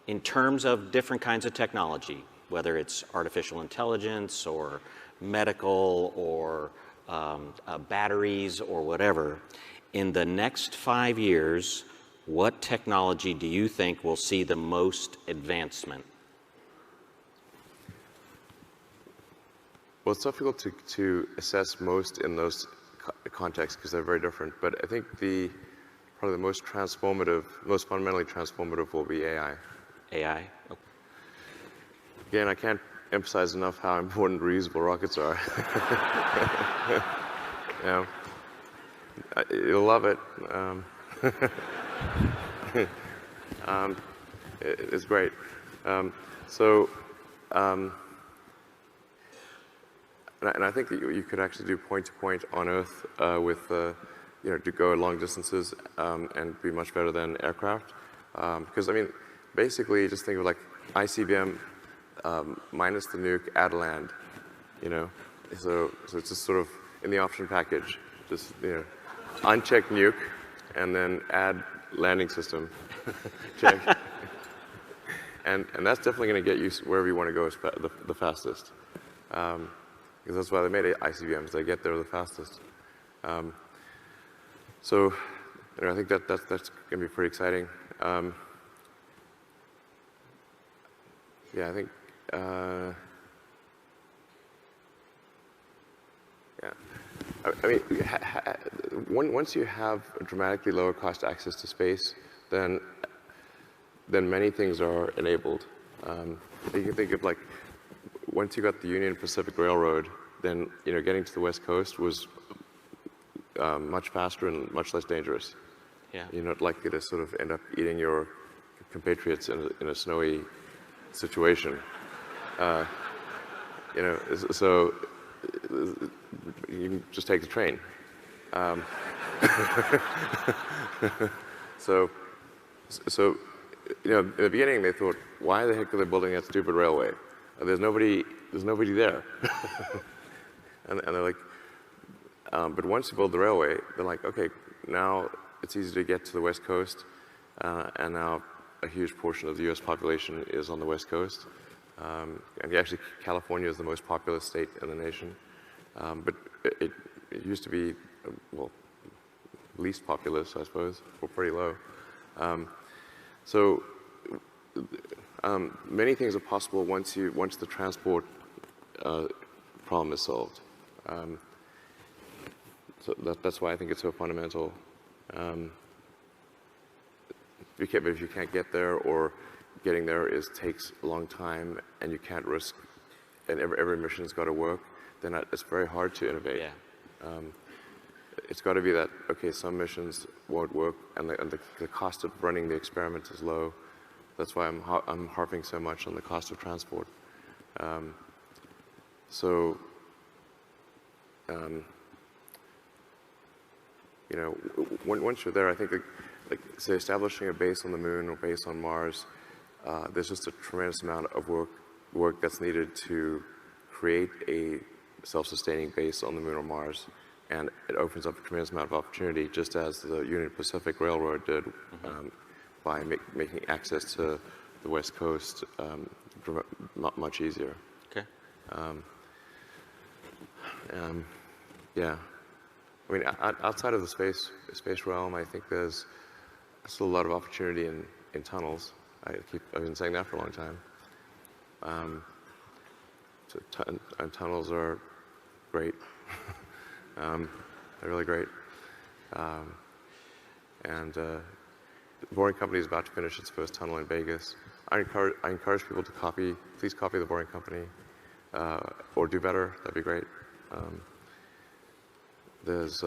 in terms of different kinds of technology, whether it's artificial intelligence or medical or batteries or whatever, in the next 5 years, what technology do you think will see the most advancement? Well, it's difficult to assess most in those contexts because they're very different. But I think probably the most transformative, most fundamentally transformative will be AI. AI? Oh. Again, I can't emphasize enough how important reusable rockets are. You know, you'll love it. It's great. And I think that you could actually do point-to-point on Earth with, you know, to go long distances and be much better than aircraft. Because, I mean, basically, just think of like ICBM minus the nuke, add land, you know? So it's just sort of in the option package, just, you know, uncheck nuke and then add landing system, check. And that's definitely going to get you wherever you want to go the fastest. Because that's why they made ICBMs, they get there the fastest. So, you know, I think that's going to be pretty exciting. Yeah, I think, yeah. I mean, once you have a dramatically lower cost access to space, then many things are enabled. You can think of like, once you got the Union Pacific Railroad, then, you know, getting to the West Coast was much faster and much less dangerous. Yeah. You're not likely to sort of end up eating your compatriots in a snowy situation. You know, so you can just take the train. So, you know, in the beginning they thought, why the heck are they building that stupid railway? There's nobody there. and they're like, but once you build the railway, they're like, okay, now it's easy to get to the West Coast, and now a huge portion of the US population is on the West Coast. And actually, California is the most populous state in the nation. But it used to be, well, least populous, I suppose, or pretty low. So many things are possible once the transport problem is solved. So that's why I think it's so fundamental. But if you can't get there, or getting there takes a long time, and you can't risk, and every mission's got to work, then it's very hard to innovate. Yeah. It's got to be that, okay, some missions won't work, and the cost of running the experiment is low. That's why I'm harping so much on the cost of transport. You know, once you're there, I think, like say, establishing a base on the moon or base on Mars, there's just a tremendous amount of work that's needed to create a self-sustaining base on the moon or Mars, and it opens up a tremendous amount of opportunity, just as the Union Pacific Railroad did, by making access to the West Coast much easier. Okay. Yeah. I mean, outside of the space realm, I think there's still a lot of opportunity in tunnels. I've been saying that for a long time. And tunnels are great. They're really great. And the Boring Company is about to finish its first tunnel in Vegas. I encourage people to please copy the Boring Company, or do better. That'd be great. There's